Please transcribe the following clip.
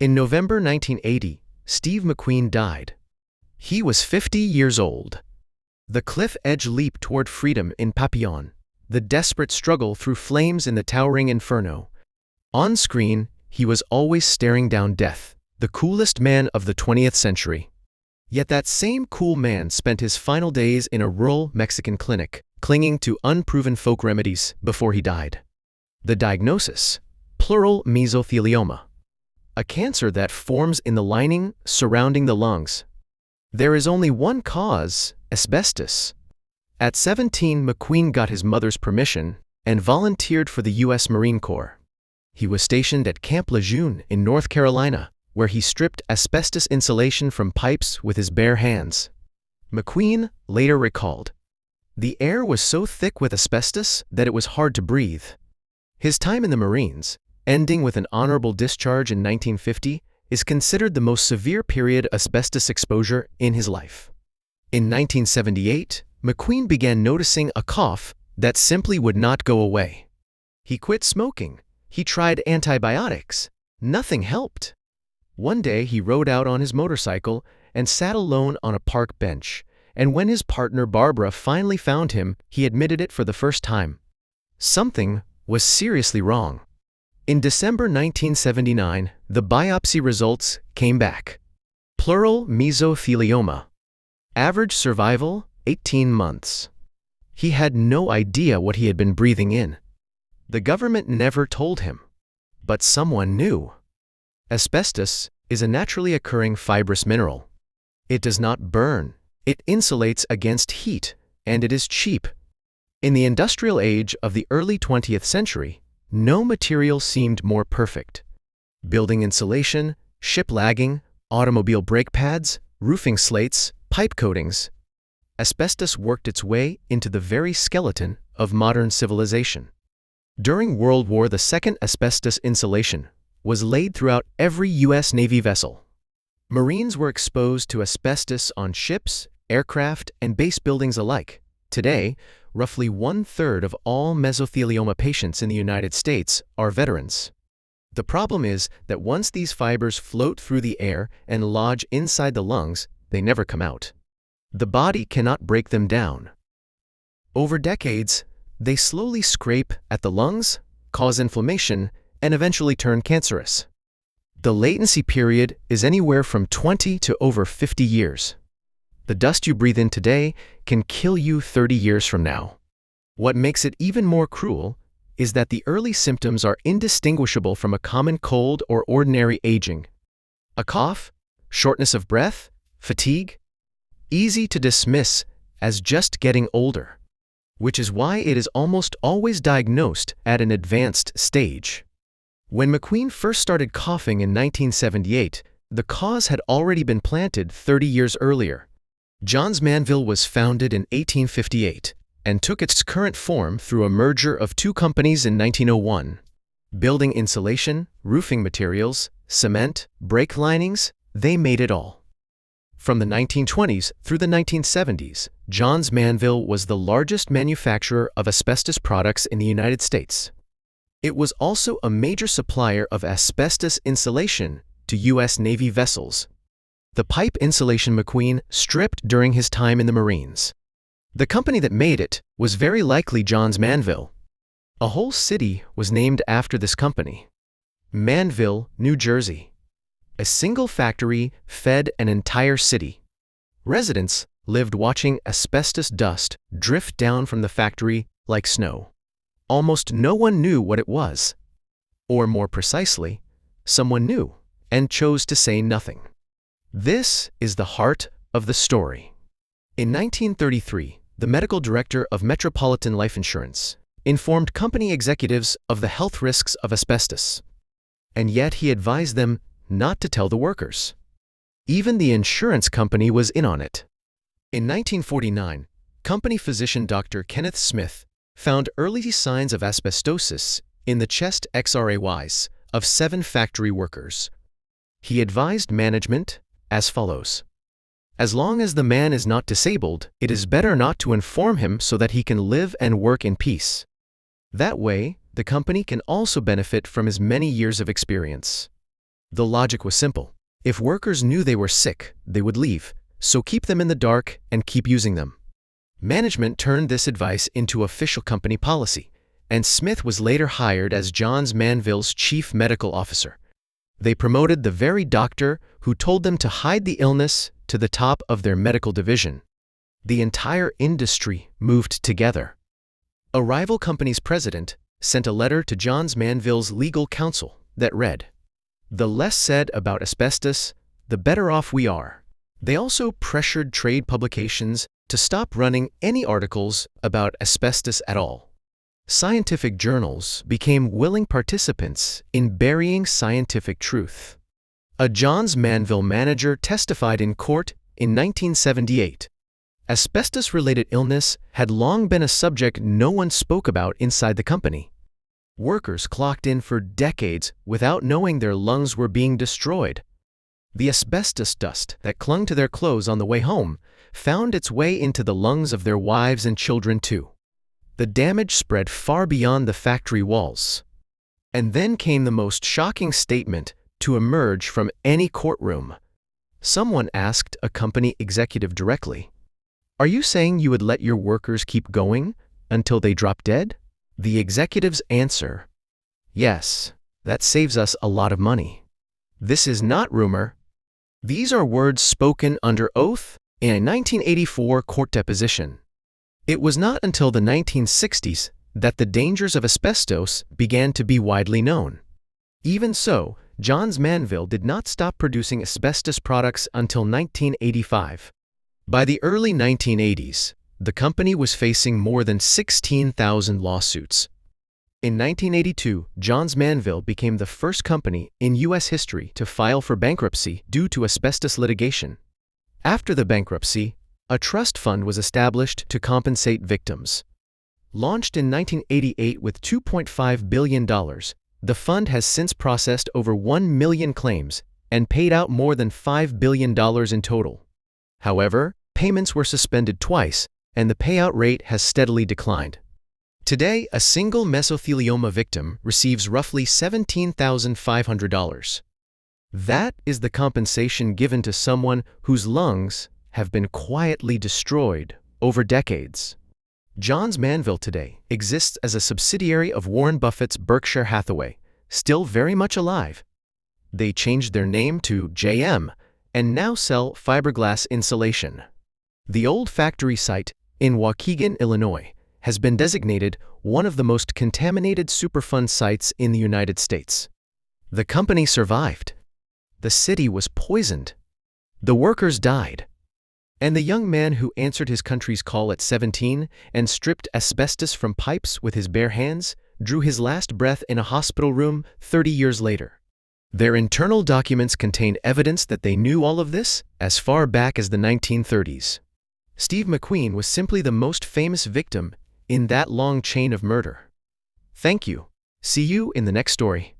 In November 1980, Steve McQueen died. He was 50 years old. The cliff edge leap toward freedom in Papillon, the desperate struggle through flames in the towering inferno. On screen, he was always staring down death, the coolest man of the 20th century. Yet that same cool man spent his final days in a rural Mexican clinic, clinging to unproven folk remedies before he died. The diagnosis: pleural mesothelioma, a cancer that forms in the lining surrounding the lungs. There is only one cause: asbestos. At 17, McQueen got his mother's permission and volunteered for the U.S. Marine Corps. He was stationed at Camp Lejeune in North Carolina, where he stripped asbestos insulation from pipes with his bare hands. McQueen later recalled, "The air was so thick with asbestos that it was hard to breathe." His time in the Marines, ending with an honorable discharge in 1950, is considered the most severe period of asbestos exposure in his life. In 1978, McQueen began noticing a cough that simply would not go away. He quit smoking. He tried antibiotics. Nothing helped. One day he rode out on his motorcycle and sat alone on a park bench, and when his partner Barbara finally found him, he admitted it for the first time. Something was seriously wrong. In December 1979, the biopsy results came back. Pleural mesothelioma. Average survival, 18 months. He had no idea what he had been breathing in. The government never told him. But someone knew. Asbestos is a naturally occurring fibrous mineral. It does not burn. It insulates against heat, and it is cheap. In the industrial age of the early 20th century, no material seemed more perfect. Building insulation, ship lagging, automobile brake pads, roofing slates, pipe coatings. Asbestos worked its way into the very skeleton of modern civilization. During World War II, asbestos insulation was laid throughout every U.S. Navy vessel. Marines were exposed to asbestos on ships, aircraft, and base buildings alike. Today, roughly 1/3 of all mesothelioma patients in the United States are veterans. The problem is that once these fibers float through the air and lodge inside the lungs, they never come out. The body cannot break them down. Over decades, they slowly scrape at the lungs, cause inflammation, and eventually turn cancerous. The latency period is anywhere from 20 to over 50 years. The dust you breathe in today can kill you 30 years from now. What makes it even more cruel is that the early symptoms are indistinguishable from a common cold or ordinary aging. A cough, shortness of breath, fatigue, easy to dismiss as just getting older, which is why it is almost always diagnosed at an advanced stage. When McQueen first started coughing in 1978, the cause had already been planted 30 years earlier. Johns Manville was founded in 1858 and took its current form through a merger of two companies in 1901. Building insulation, roofing materials, cement, brake linings, they made it all. From the 1920s through the 1970s, Johns Manville was the largest manufacturer of asbestos products in the United States. It was also a major supplier of asbestos insulation to U.S. Navy vessels. The pipe insulation McQueen stripped during his time in the Marines. The company that made it was very likely Johns Manville. A whole city was named after this company. Manville, New Jersey. A single factory fed an entire city. Residents lived watching asbestos dust drift down from the factory like snow. Almost no one knew what it was. Or more precisely, someone knew and chose to say nothing. This is the heart of the story. In 1933, the medical director of Metropolitan Life Insurance informed company executives of the health risks of asbestos. And yet he advised them not to tell the workers. Even the insurance company was in on it. In 1949, company physician Dr. Kenneth Smith found early signs of asbestosis in the chest X-rays of 7 factory workers. He advised management as follows: as long as the man is not disabled, it is better not to inform him so that he can live and work in peace. That way, the company can also benefit from his many years of experience. The logic was simple. If workers knew they were sick, they would leave, so keep them in the dark and keep using them. Management turned this advice into official company policy, and Smith was later hired as Johns Manville's chief medical officer. They promoted the very doctor who told them to hide the illness to the top of their medical division. The entire industry moved together. A rival company's president sent a letter to Johns Manville's legal counsel that read, "The less said about asbestos, the better off we are." They also pressured trade publications to stop running any articles about asbestos at all. Scientific journals became willing participants in burying scientific truth. A Johns Manville manager testified in court in 1978. Asbestos-related illness had long been a subject no one spoke about inside the company. Workers clocked in for decades without knowing their lungs were being destroyed. The asbestos dust that clung to their clothes on the way home found its way into the lungs of their wives and children too. The damage spread far beyond the factory walls. And then came the most shocking statement to emerge from any courtroom. Someone asked a company executive directly, "Are you saying you would let your workers keep going until they drop dead?" The executive's answer, "Yes, that saves us a lot of money." This is not rumor. These are words spoken under oath in a 1984 court deposition. It was not until the 1960s that the dangers of asbestos began to be widely known. Even so, Johns Manville did not stop producing asbestos products until 1985. By the early 1980s, the company was facing more than 16,000 lawsuits. In 1982, Johns Manville became the first company in U.S. history to file for bankruptcy due to asbestos litigation. After the bankruptcy, a trust fund was established to compensate victims. Launched in 1988 with $2.5 billion, the fund has since processed over 1 million claims and paid out more than $5 billion in total. However, payments were suspended twice, and the payout rate has steadily declined. Today, a single mesothelioma victim receives roughly $17,500. That is the compensation given to someone whose lungs have been quietly destroyed over decades. Johns Manville today exists as a subsidiary of Warren Buffett's Berkshire Hathaway, still very much alive. They changed their name to JM and now sell fiberglass insulation. The old factory site in Waukegan, Illinois, has been designated one of the most contaminated Superfund sites in the United States. The company survived. The city was poisoned. The workers died. And the young man who answered his country's call at 17 and stripped asbestos from pipes with his bare hands drew his last breath in a hospital room 30 years later. Their internal documents contain evidence that they knew all of this as far back as the 1930s. Steve McQueen was simply the most famous victim in that long chain of murder. Thank you. See you in the next story.